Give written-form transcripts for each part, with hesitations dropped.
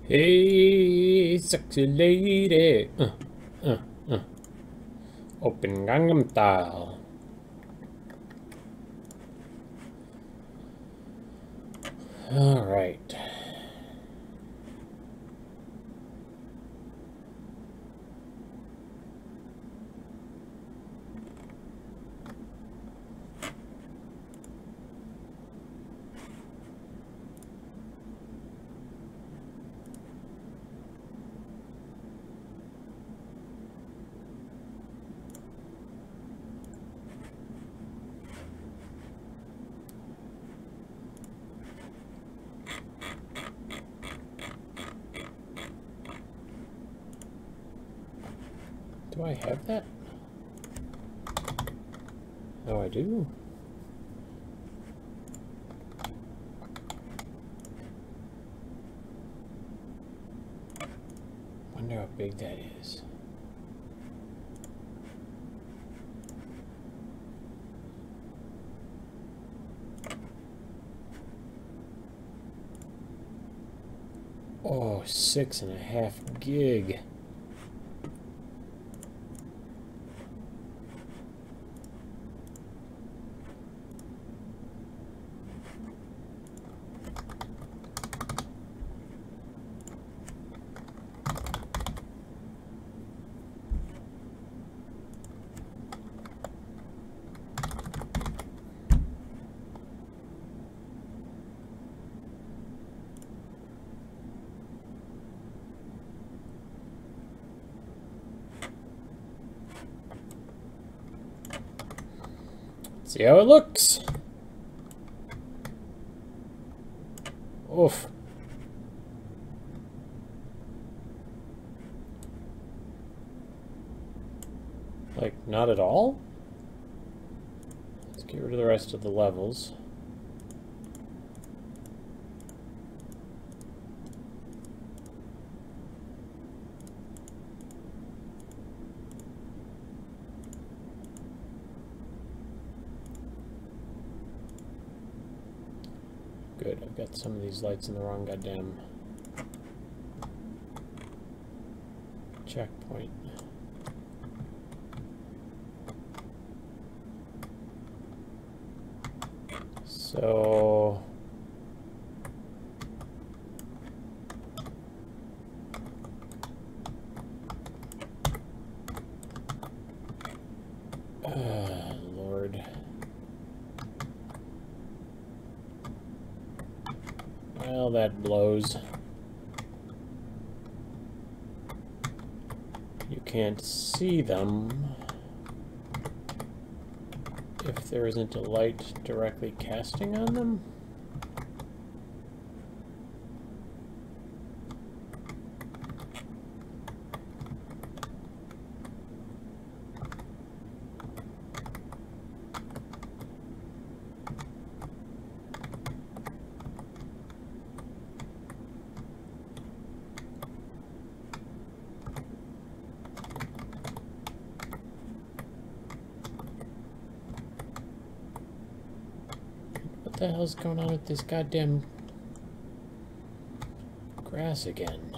Hey, sexy lady. Uh. Open Gangnam Style. All right. Do I have that? Oh, I do. Wonder how big that is. Oh, 6.5 gig. See how it looks. Oof. Like, not at all? Let's get rid of the rest of the levels. Good, I've got some of these lights in the wrong goddamn checkpoint. So Lord. Well, that blows. You can't see them if there isn't a light directly casting on them. What the hell's going on with this goddamn grass again?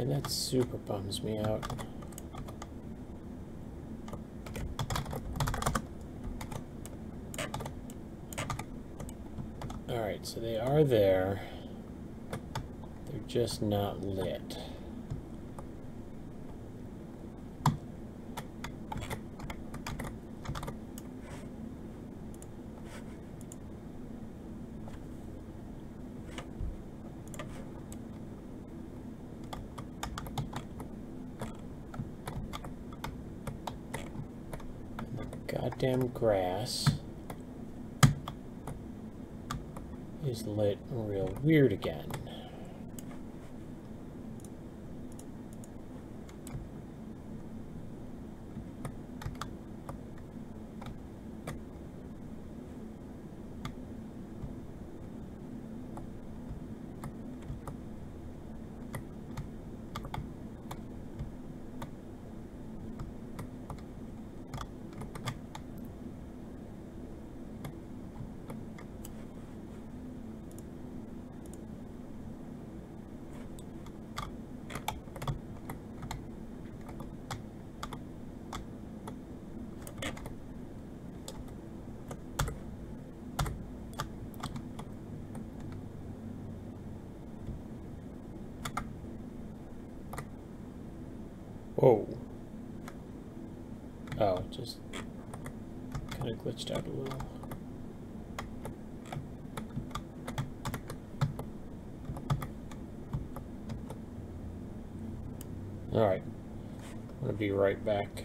Man, that super bums me out. Alright, so they are there. They're just not lit. Goddamn grass is lit real weird again. Whoa. Oh, it just kind of glitched out a little. Alright. I'm going to be right back.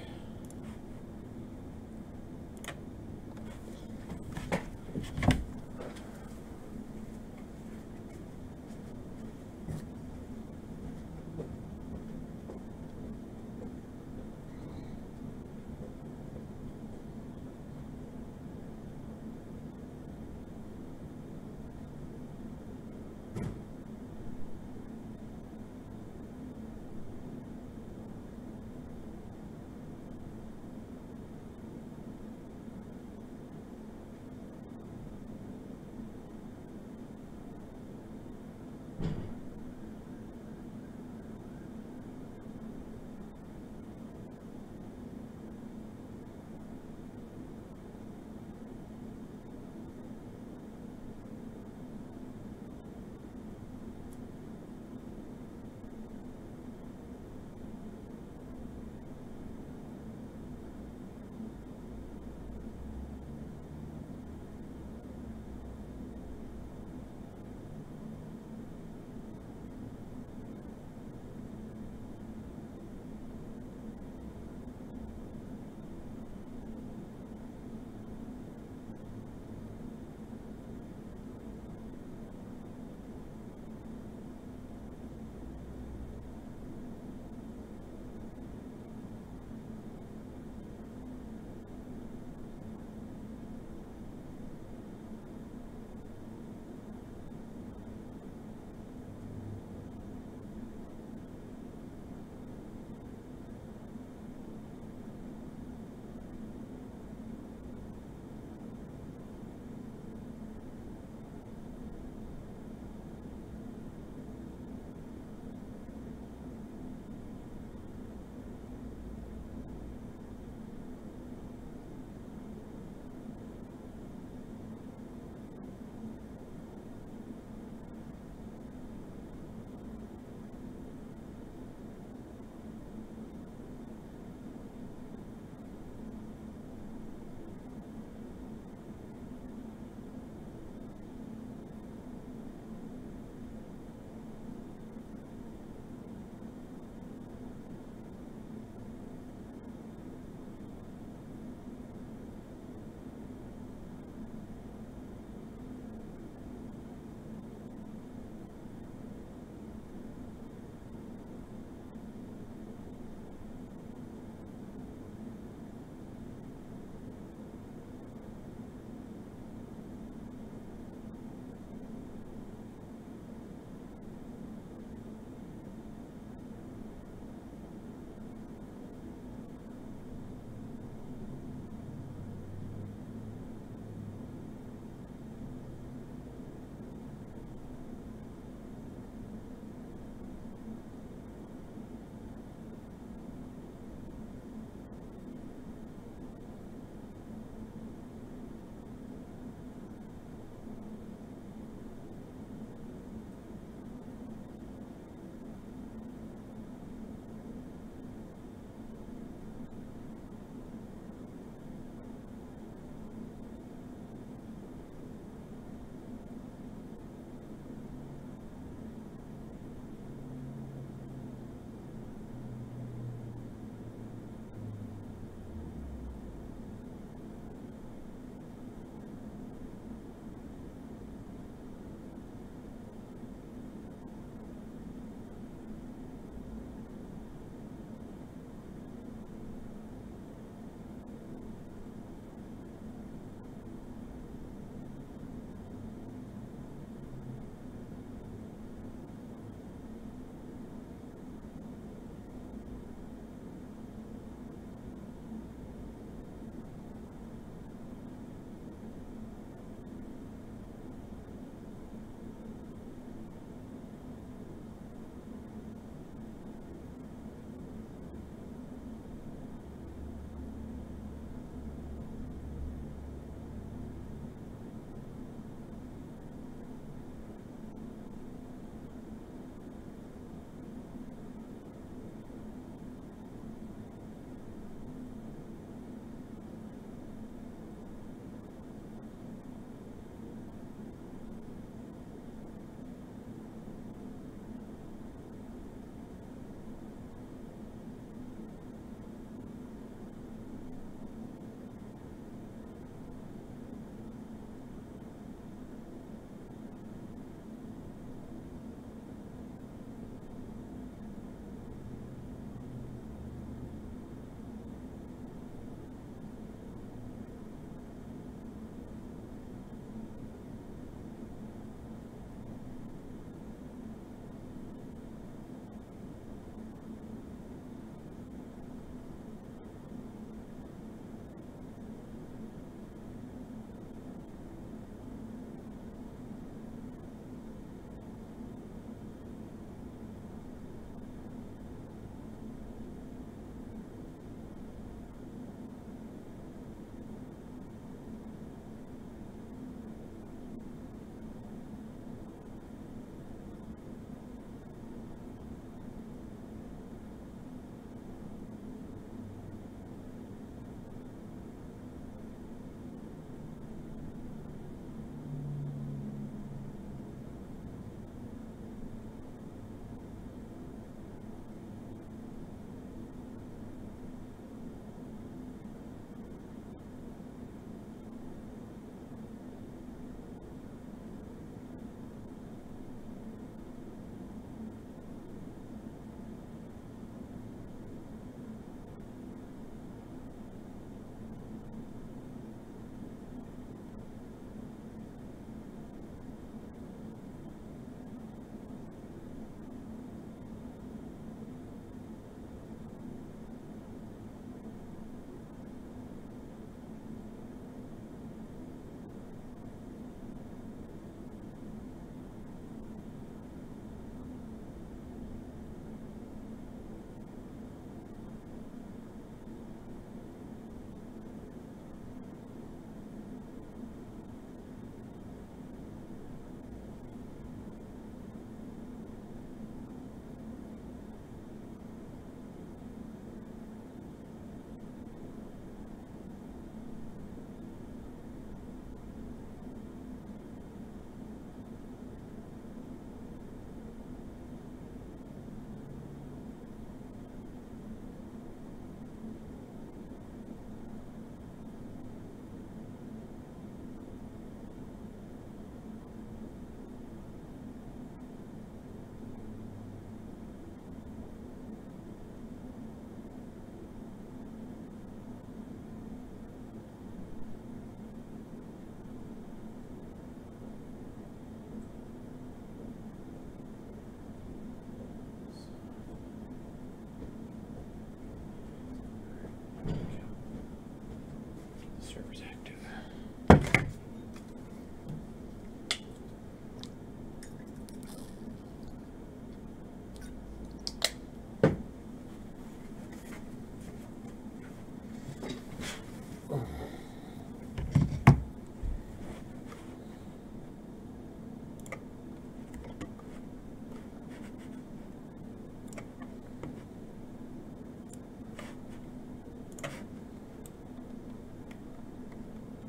Server's active.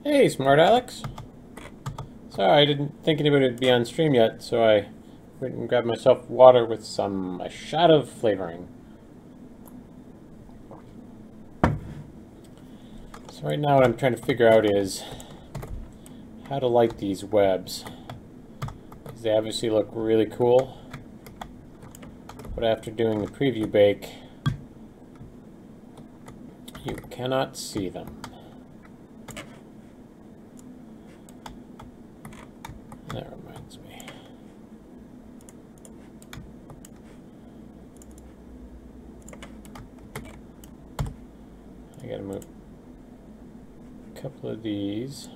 Hey, Smart Alex. Sorry, I didn't think anybody would be on stream yet, so I went and grabbed myself water with a shot of flavoring. So right now what I'm trying to figure out is how to light these webs. Because they obviously look really cool, but after doing the preview bake, you cannot see them. That reminds me. I gotta move a couple of these.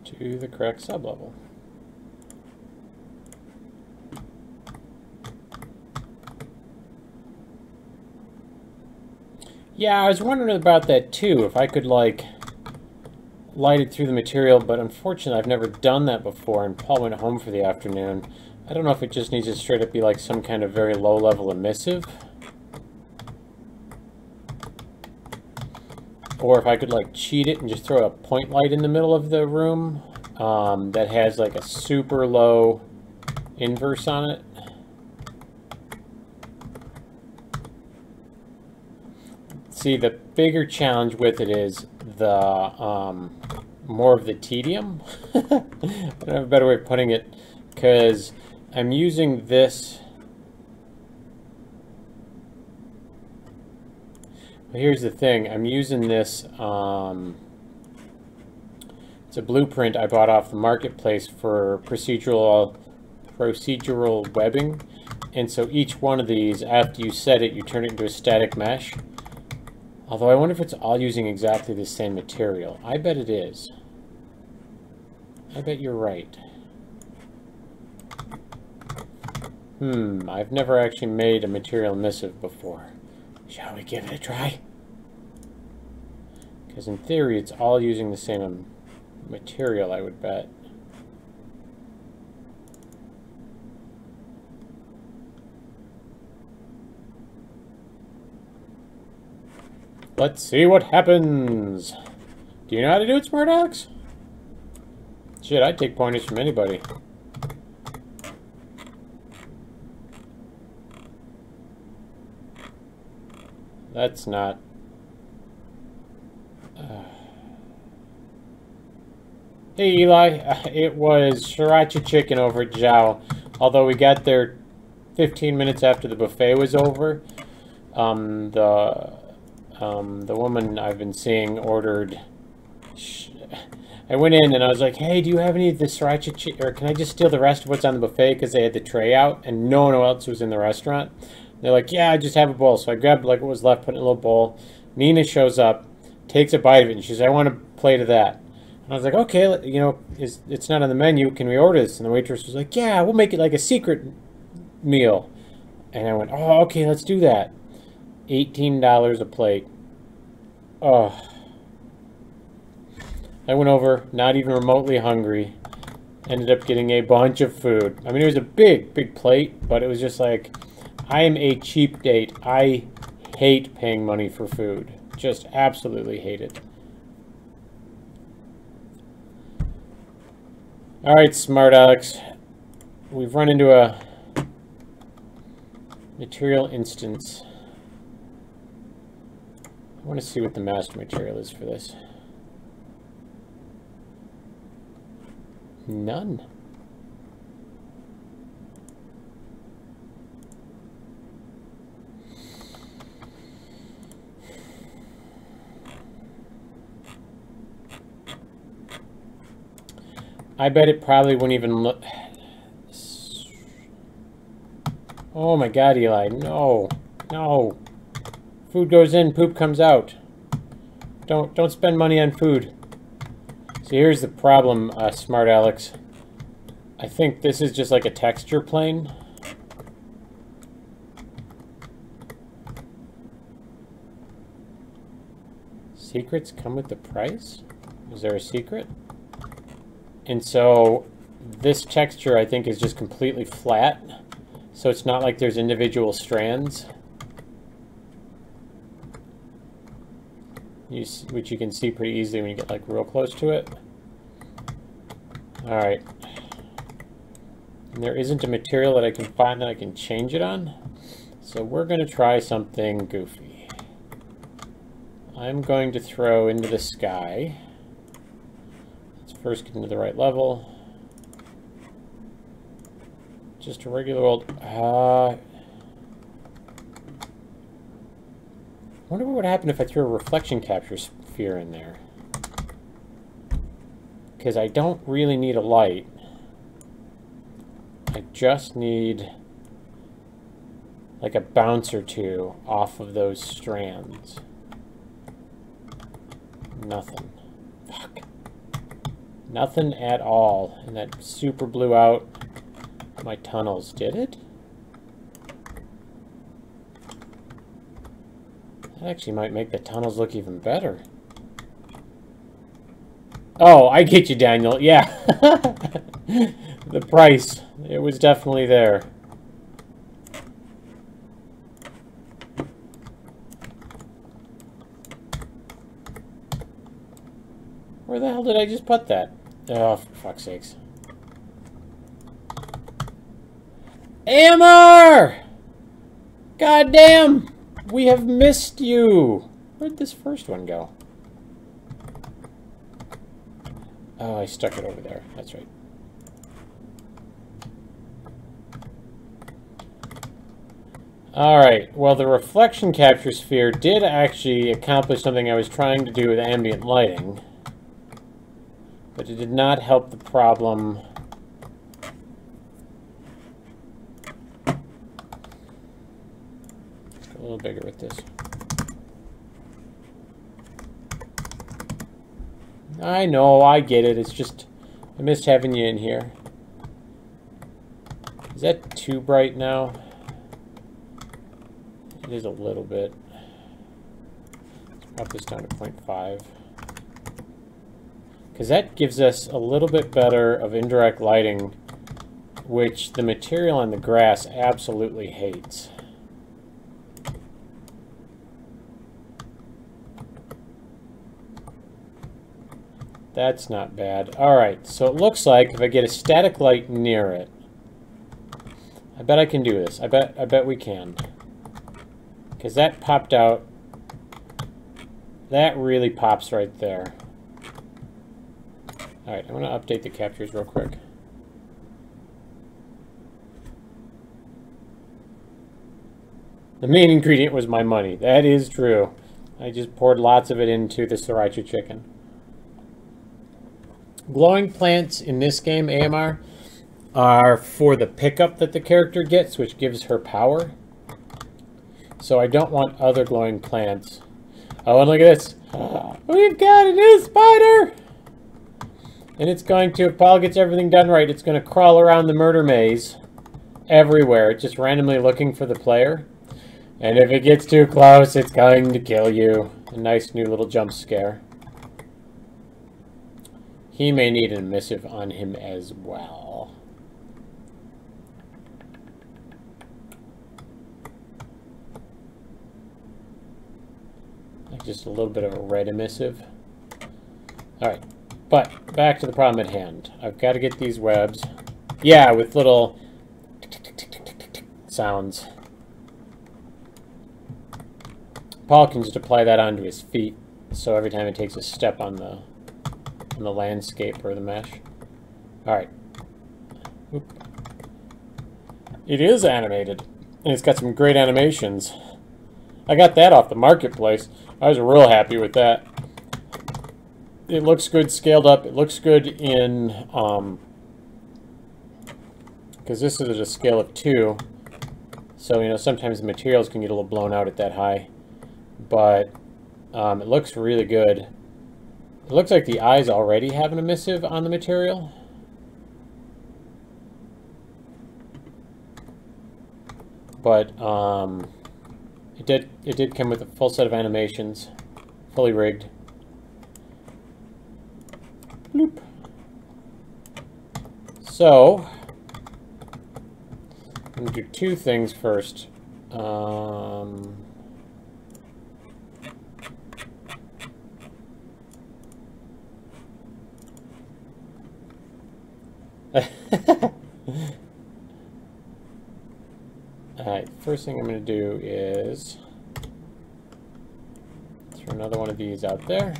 To the correct sublevel. Yeah, I was wondering about that too, if I could like light it through the material, but unfortunately I've never done that before, and Paul went home for the afternoon. I don't know if it just needs to straight up be like some kind of very low level emissive, or if I could like cheat it and just throw a point light in the middle of the room that has like a super low inverse on it. See, the bigger challenge with it is the more of the tedium. I don't have a better way of putting it, because I'm using this. But here's the thing, I'm using this, it's a blueprint I bought off the marketplace for procedural webbing, and so each one of these, after you set it, you turn it into a static mesh. Although I wonder if it's all using exactly the same material. I bet it is. I bet you're right. I've never actually made a material emissive before. Shall we give it a try? Because in theory, it's all using the same material, I would bet. Let's see what happens. Do you know how to do it, Smart Alex? Shit, I'd take pointers from anybody. That's not... Hey, Eli. It was sriracha chicken over at Zhao. Although we got there 15 minutes after the buffet was over. The woman I've been seeing ordered... I went in and I was like, hey, do you have any of the sriracha chicken? Or can I just steal the rest of what's on the buffet? Because they had the tray out and no one else was in the restaurant. They're like, yeah, I just have a bowl. So I grabbed like what was left, put it in a little bowl. Nina shows up, takes a bite of it, and she says, I want a plate of that. And I was like, okay, you know, it's not on the menu. Can we order this? And the waitress was like, yeah, we'll make it like a secret meal. And I went, oh, okay, let's do that. $18 a plate. Oh. I went over, not even remotely hungry. Ended up getting a bunch of food. I mean, it was a big, big plate, but it was just like, I am a cheap date. I hate paying money for food. Just absolutely hate it. Alright, Smart Alex. We've run into a material instance. I want to see what the master material is for this. None. I bet it probably wouldn't even look... Oh my god, Eli, no. No. Food goes in, poop comes out. Don't spend money on food. So here's the problem, Smart Alex. I think this is just like a texture plane. Secrets come with the price? Is there a secret? And so this texture, I think, is just completely flat. So it's not like there's individual strands. Which you can see pretty easily when you get like real close to it. Alright. And there isn't a material that I can find that I can change it on. So we're going to try something goofy. I'm going to throw into the sky. Let's first get into the right level. Just a regular old... I wonder what would happen if I threw a reflection capture sphere in there. Because I don't really need a light. I just need like a bounce or two off of those strands. Nothing. Fuck. Nothing at all. And that super blew out my tunnels. Did it? That actually might make the tunnels look even better. Oh, I get you, Daniel. Yeah. The price. It was definitely there. Where the hell did I just put that? Oh, for fuck's sakes. AMR! Goddamn! We have missed you! Where'd this first one go? Oh, I stuck it over there. That's right. Alright, well the reflection capture sphere did actually accomplish something I was trying to do with ambient lighting. But it did not help the problem. Let's go a little bigger with this. I know, I get it. It's just, I missed having you in here. Is that too bright now? It is a little bit. Let's drop this down to 0.5. Because that gives us a little bit better of indirect lighting, which the material on the grass absolutely hates. That's not bad. Alright, so it looks like if I get a static light near it, I bet I can do this. I bet we can. Because that popped out. That really pops right there. Alright, I want to update the captures real quick. The main ingredient was my money. That is true. I just poured lots of it into the sriracha chicken. Glowing plants in this game, AMR, are for the pickup that the character gets, which gives her power. So I don't want other glowing plants. Oh, and look at this. We've got a new spider! And it's going to, if Paul gets everything done right, it's going to crawl around the murder maze everywhere, just randomly looking for the player. And if it gets too close, it's going to kill you. A nice new little jump scare. He may need an emissive on him as well. Like just a little bit of a red emissive. Alright, but back to the problem at hand. I've got to get these webs. Yeah, with little sounds. Paul can just apply that onto his feet, so every time he takes a step on the landscape or the mesh. Alright. It is animated, and it's got some great animations. I got that off the marketplace. I was real happy with that. It looks good scaled up. It looks good in, because this is at a scale of 2. So, you know, sometimes the materials can get a little blown out at that high. But it looks really good. It looks like the eye's already have an emissive on the material. But it did come with a full set of animations, fully rigged. Bloop. So I'm gonna do two things first. Alright, first thing I'm going to do is throw another one of these out there.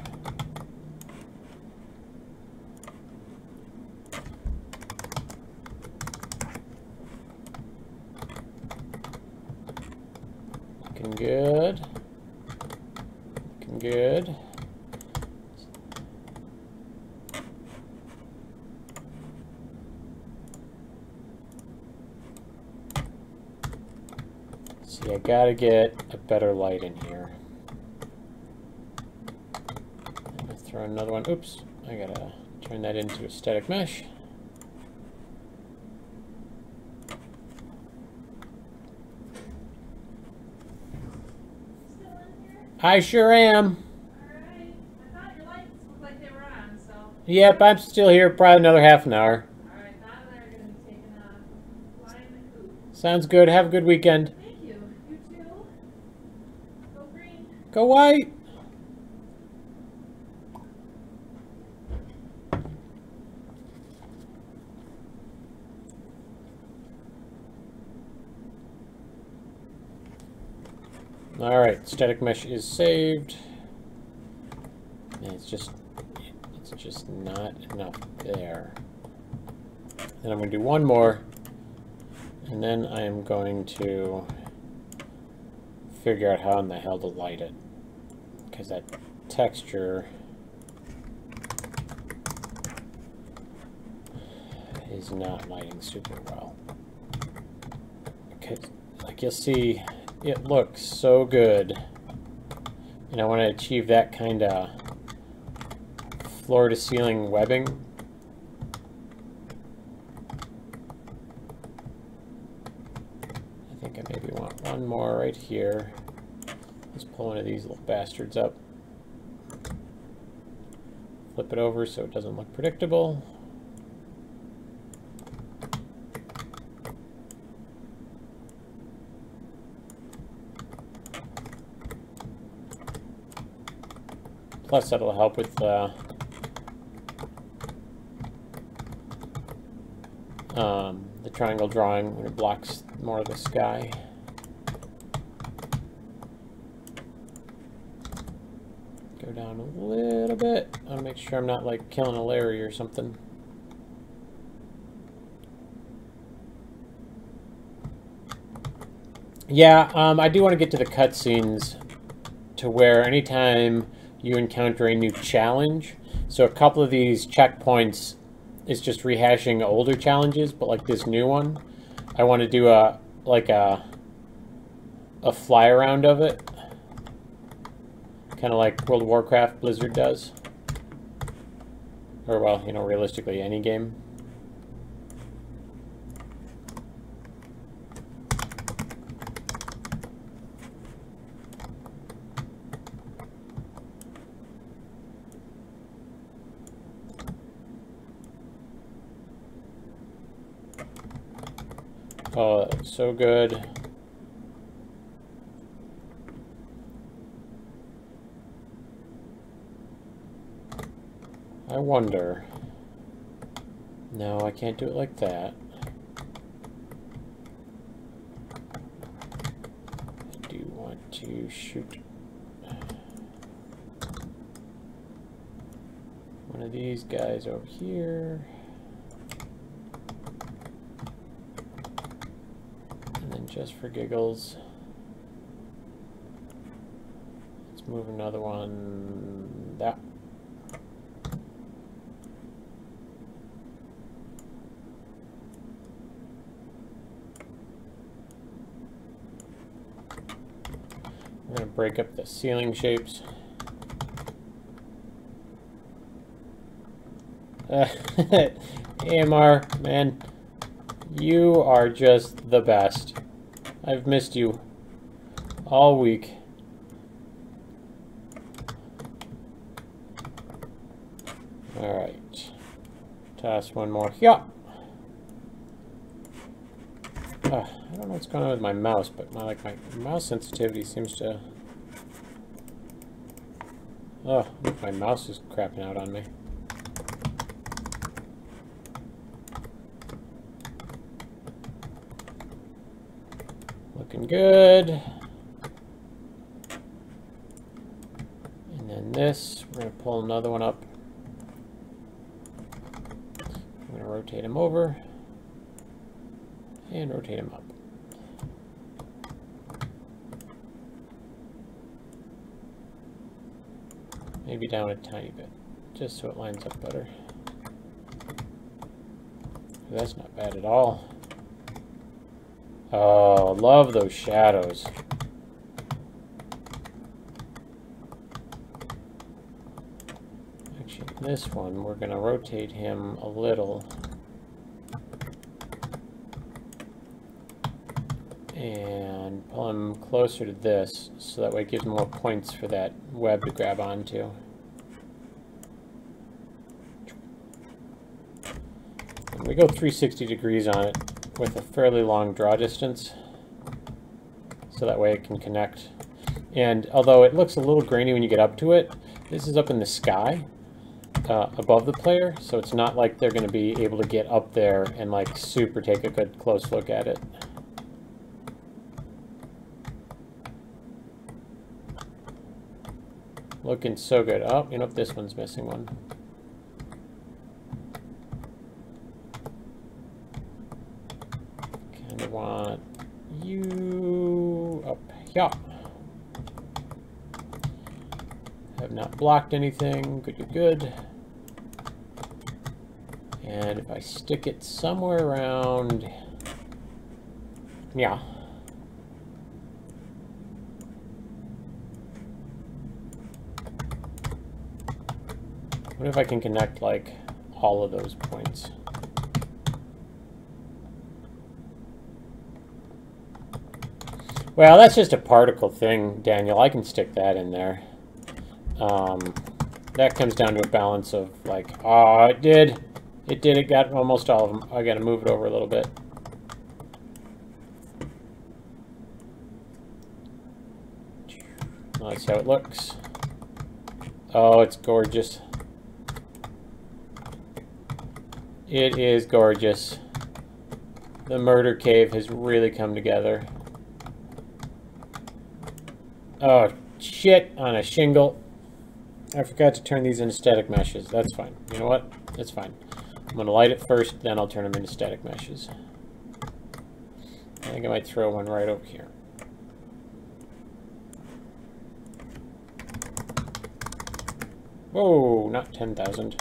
Looking good. Looking good. See, I gotta get a better light in here. I'm gonna throw another one. Oops, I gotta turn that into a static mesh. Still in here? I sure am. Alright. I thought your lights looked like they were on, so. Yep, I'm still here. Probably another half an hour. Alright, Donna and I are going to be taking a fly in the coop. Sounds good. Have a good weekend. Thank you. You too. Go green. Go white. All right, static mesh is saved. And it's just not enough there. Then I'm going to do one more, and then I am going to figure out how in the hell to light it, because that texture is not lighting super well. Okay, like you'll see, it looks so good, and I want to achieve that kind of floor-to-ceiling webbing. I think I maybe want one more right here. Let's pull one of these little bastards up. Flip it over so it doesn't look predictable. Plus that'll help with the triangle drawing when it blocks more of the sky. Go down a little bit. I'll make sure I'm not like killing a Larry or something. Yeah, I do want to get to the cutscenes to where anytime you encounter a new challenge, so a couple of these checkpoints is just rehashing older challenges, but like this new one, I want to do a fly around of it, kind of like World of Warcraft Blizzard does, or well, you know, realistically any game. Oh, that looks so good. I wonder. No, I can't do it like that. I do want to shoot one of these guys over here. And then just for giggles, let's move another one that. We're going to break up the ceiling shapes. AMR, man, you are just the best. I've missed you all week. All right, toss one more. Yeah. I don't know what's going on with my mouse, but my mouse sensitivity seems to. Oh, look, my mouse is crapping out on me. Looking good. And then this, we're going to pull another one up. I'm going to rotate him over and rotate him up. Maybe down a tiny bit, just so it lines up better. That's not bad at all. Oh, love those shadows. Actually, this one, we're going to rotate him a little. And pull him closer to this, so that way it gives more points for that web to grab onto. And we go 360 degrees on it with a fairly long draw distance, so that way it can connect. And although it looks a little grainy when you get up to it, this is up in the sky above the player, so it's not like they're going to be able to get up there and like super take a good close look at it. Looking so good. Oh, you know, this one's missing one. Kind of want you up here. Have not blocked anything. Good, good, good. And if I stick it somewhere around, yeah. What if I can connect like all of those points? Well, that's just a particle thing, Daniel. I can stick that in there. That comes down to a balance of like, oh, it did. It got almost all of them. I gotta move it over a little bit. Let's see how it looks. Oh, it's gorgeous. It is gorgeous. The murder cave has really come together. Oh, shit, on a shingle. I forgot to turn these into static meshes. That's fine. You know what? That's fine. I'm going to light it first, then I'll turn them into static meshes. I think I might throw one right over here. Whoa, not 10,000.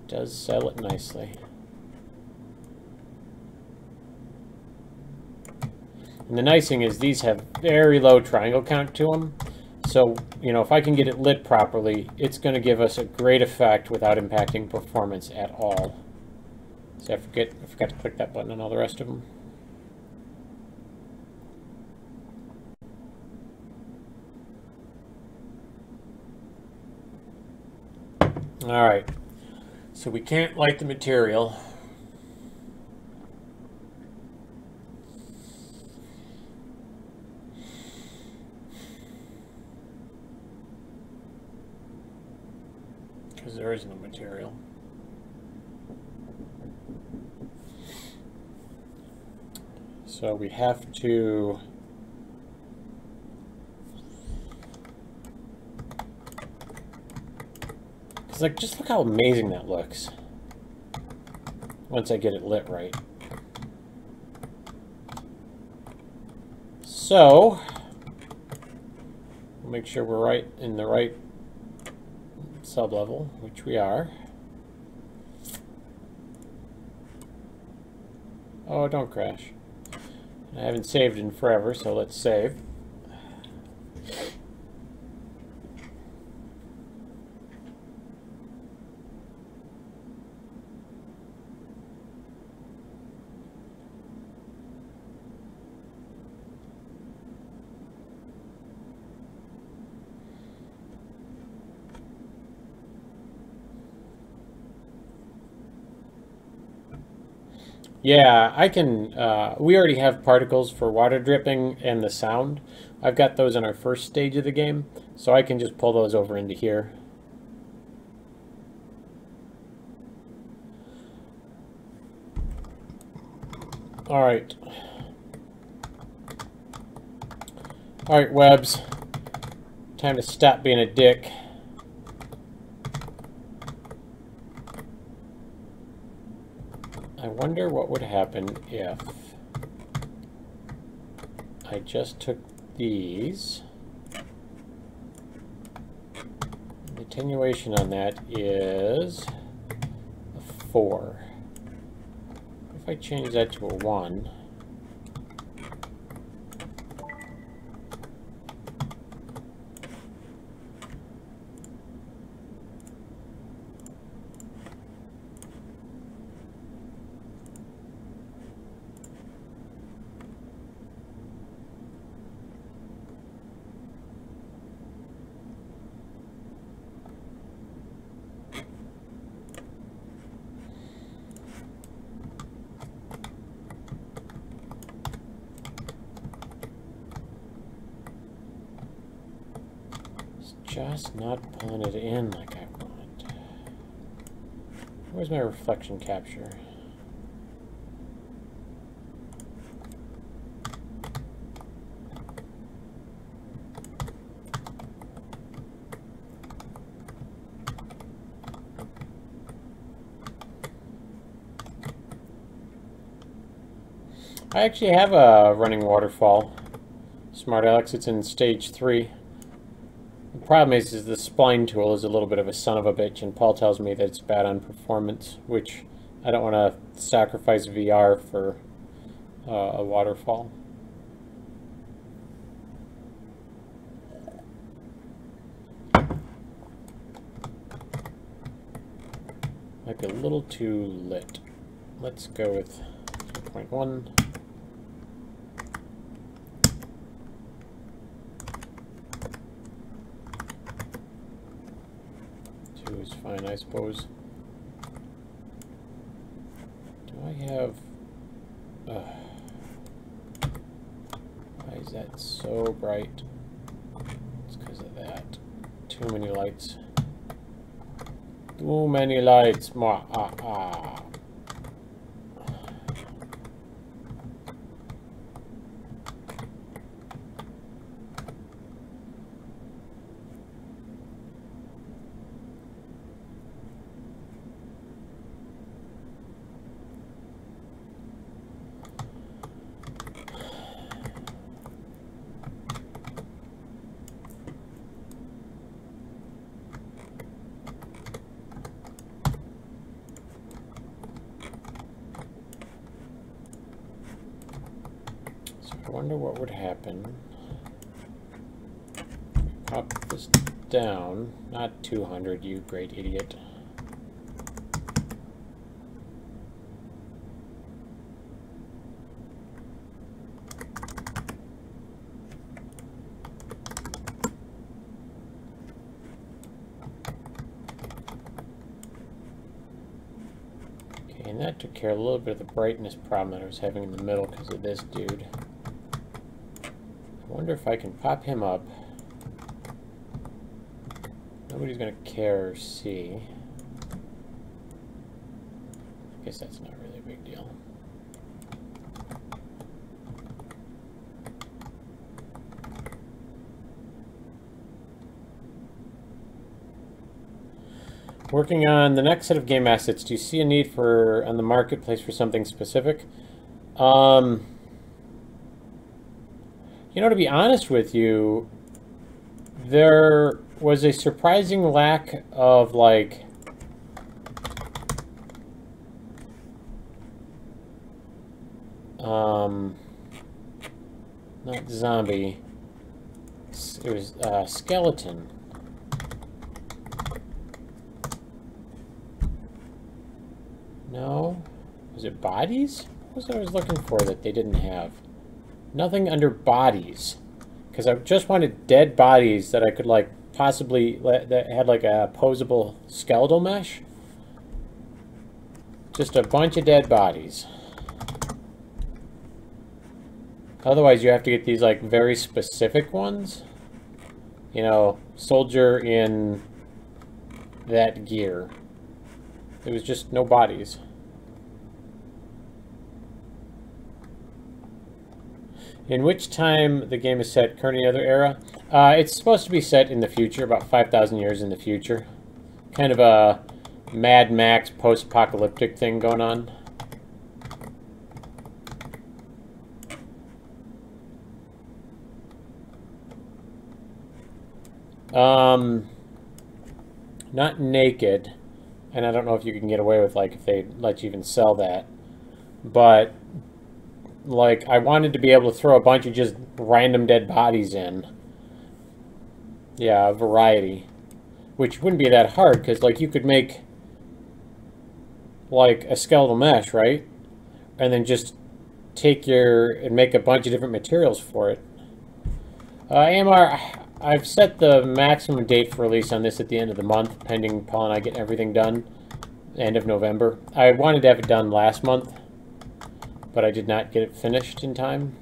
Does sell it nicely. And the nice thing is these have very low triangle count to them. So, you know, if I can get it lit properly, it's going to give us a great effect without impacting performance at all. So I forgot to click that button on all the rest of them. All right. So we can't light the material. Because there is no material. So we have to It's like, just look how amazing that looks once I get it lit right. So, we'll make sure we're right in the right sub-level, which we are. Oh, don't crash. I haven't saved in forever, so let's save. Yeah, I can, we already have particles for water dripping and the sound. I've got those in our first stage of the game, so I can just pull those over into here. Alright. Alright, Webs. Time to stop being a dick. I wonder what would happen if I just took these. The attenuation on that is a 4. If I change that to a 1, just not pulling it in like I want. Where's my reflection capture? I actually have a running waterfall. Smart Alex, it's in stage 3. The problem is the spline tool is a little bit of a son of a bitch, and Paul tells me that it's bad on performance, which I don't want to sacrifice VR for a waterfall. Might be a little too lit. Let's go with 3.1. 2 is fine, I suppose. Do I have... why is that so bright? It's because of that. Too many lights. Too many lights. I wonder what would happen. Pop this down. Not 200, you great idiot. Okay, and that took care of a little bit of the brightness problem that I was having in the middle because of this dude. I wonder if I can pop him up. Nobody's going to care or see. I guess that's not really a big deal. Working on the next set of game assets. Do you see a need for on the marketplace for something specific? You know, to be honest with you, there was a surprising lack of, like, Not zombie. It was skeleton. No? Was it bodies? What was I was looking for that they didn't have? Nothing under bodies. Because I just wanted dead bodies that I could, like, possibly, that had, like, a posable skeletal mesh. Just a bunch of dead bodies. Otherwise, you have to get these, like, very specific ones. You know, soldier in that gear. There was just no bodies. In which time the game is set? Current other era? It's supposed to be set in the future, about 5,000 years in the future. Kind of a Mad Max post-apocalyptic thing going on. Not naked, and I don't know if you can get away with, like, if they let you even sell that, but, like, I wanted to be able to throw a bunch of just random dead bodies in. Yeah, a variety. Which wouldn't be that hard, because, like, you could make, like, a skeletal mesh, right? And then just take and make a bunch of different materials for it. AMR, I've set the maximum date for release on this at the end of the month, pending Paul and I getting everything done. End of November. I wanted to have it done last month, but I did not get it finished in time.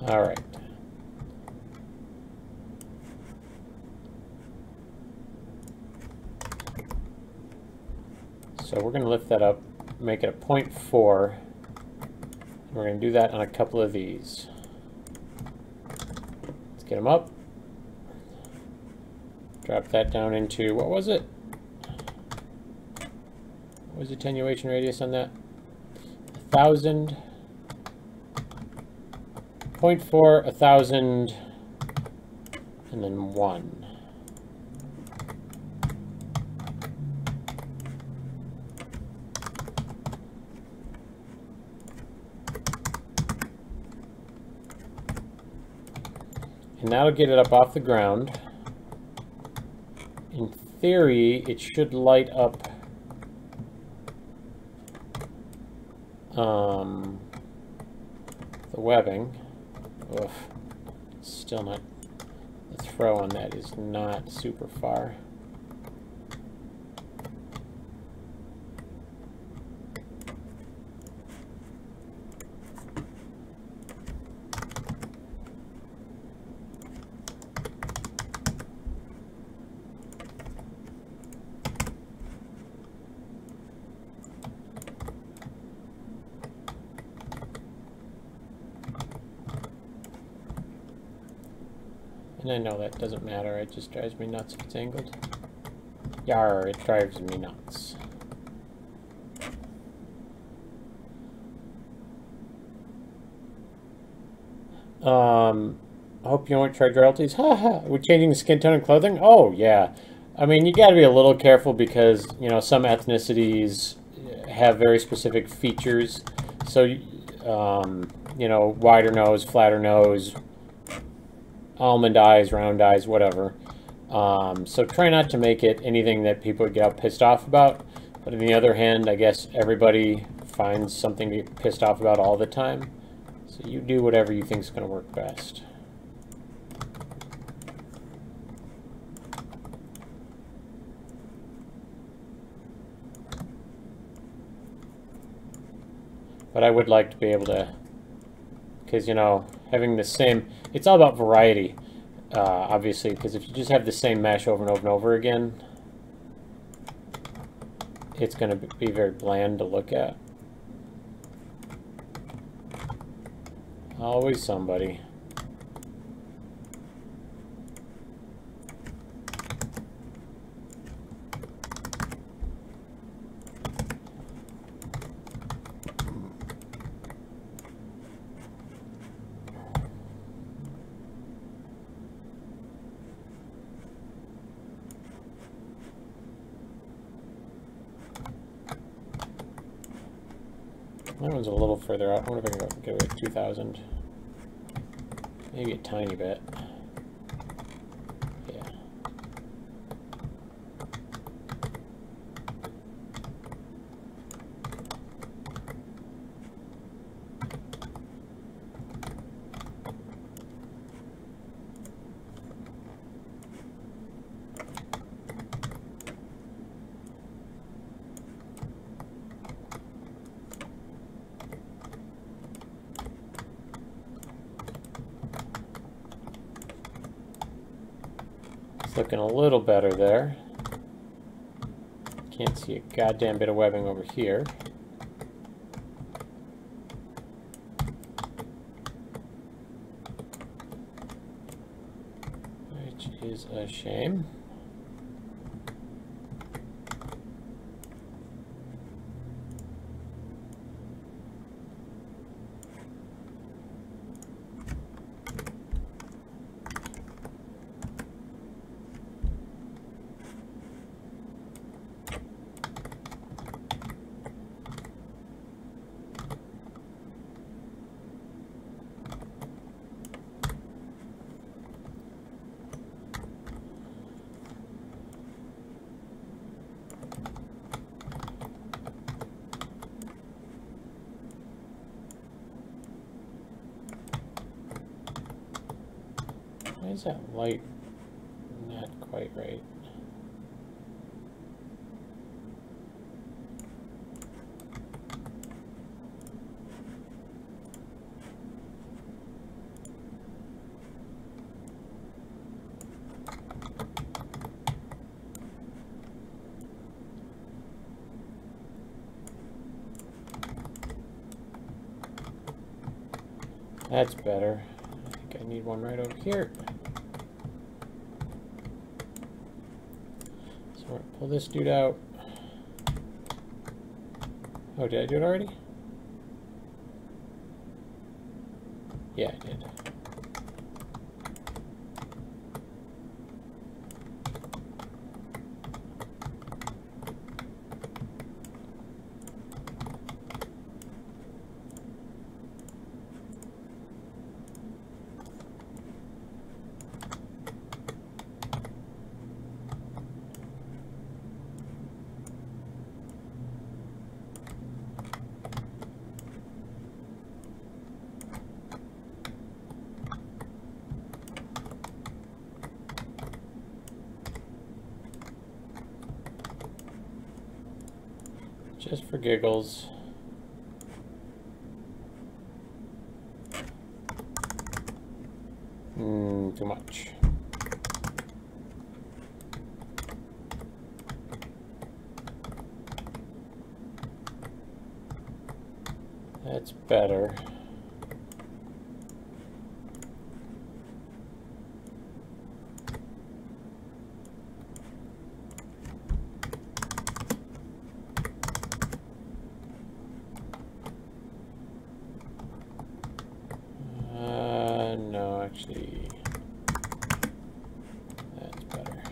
All right. So we're going to lift that up, make it a 0.4. We're going to do that on a couple of these. Let's get them up. Drop that down into, what was it? What was the attenuation radius on that? 1,000. 0.4, 1,000, and then 1. And that'll get it up off the ground. In theory, it should light up the webbing. Oof. Still not, the throw on that is not super far. And I know that doesn't matter, it just drives me nuts if it's angled. Yar, it drives me nuts. I hope you won't charge royalties. Haha, we're changing the skin tone and clothing? Oh, yeah. I mean, you gotta be a little careful because, you know, some ethnicities have very specific features. So, you know, wider nose, flatter nose, almond eyes, round eyes, whatever. So try not to make it anything that people would get pissed off about. But on the other hand, I guess everybody finds something to get pissed off about all the time. So you do whatever you think is going to work best. But I would like to be able to, because, you know, having the same, it's all about variety, obviously, because if you just have the same mesh over and over and over again, it's going to be very bland to look at. Always somebody. That one's a little further out. I wonder if I can get away with 2,000. Maybe a tiny bit. Yeah. It's looking a little better there. Can't see a goddamn bit of webbing over here. Which is a shame. Why is that light not quite right? That's better. I think I need one right over here. So we're gonna pull this dude out. Oh, did I do it already? Yeah, I did. Just for giggles. Too much. That's better. No, actually, that's better.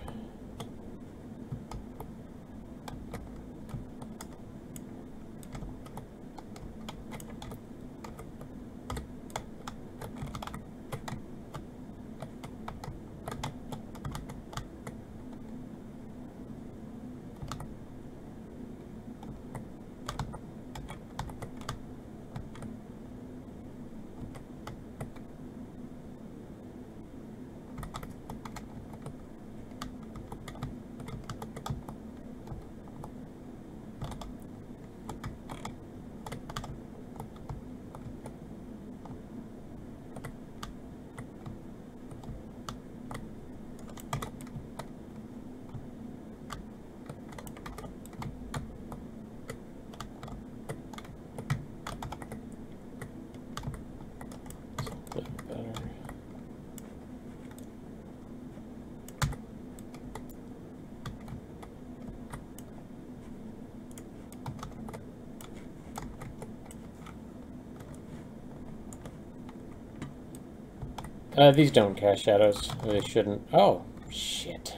These don't cast shadows. They shouldn't. Oh, shit.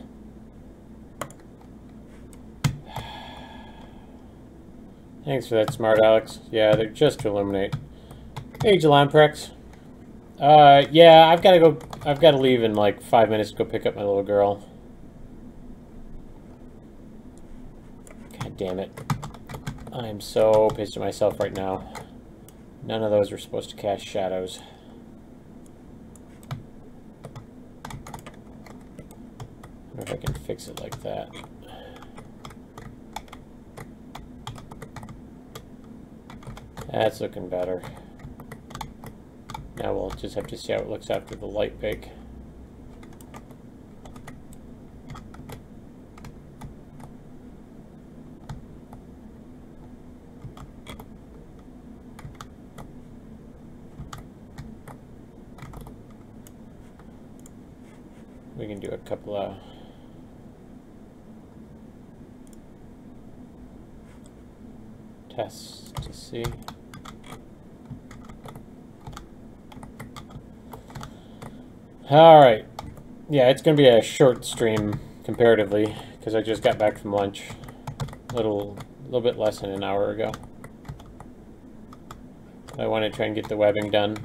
Thanks for that, smart Alex. Yeah, they're just to illuminate. Hey, Jalamprex. Yeah, I've got to leave in like 5 minutes to go pick up my little girl. God damn it. I'm so pissed at myself right now. None of those were supposed to cast shadows. I wonder if I can fix it like that. That's looking better. Now we'll just have to see how it looks after the light bake. We can do a couple of tests to see. All right. Yeah, it's going to be a short stream comparatively because I just got back from lunch a little bit less than an hour ago. I want to try and get the webbing done.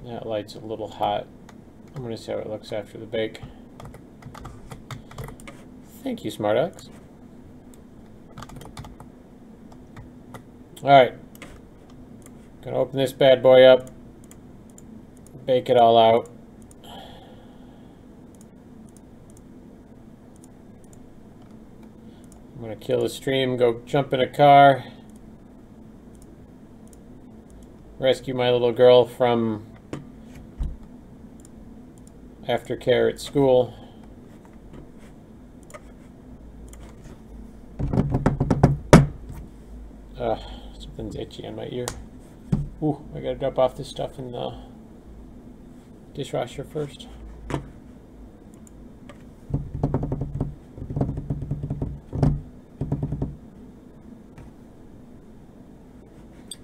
That light's a little hot. I'm going to see how it looks after the bake. Thank you, SmartX. Alright. Gonna open this bad boy up. Bake it all out. I'm gonna kill the stream, go jump in a car. Rescue my little girl from aftercare at school. Something's itchy on my ear. Ooh, I gotta drop off this stuff in the dishwasher first.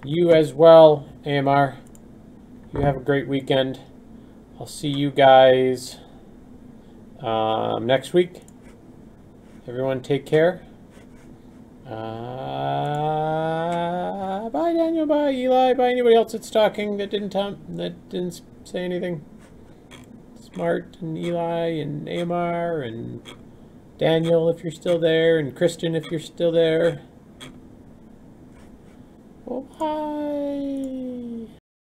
You as well, AMR. You have a great weekend. I'll see you guys next week. Everyone take care. Bye Daniel, bye Eli, bye anybody else that's talking that didn't say anything. Smart and Eli and AMR and Daniel if you're still there, and Kristen if you're still there. Well, bye.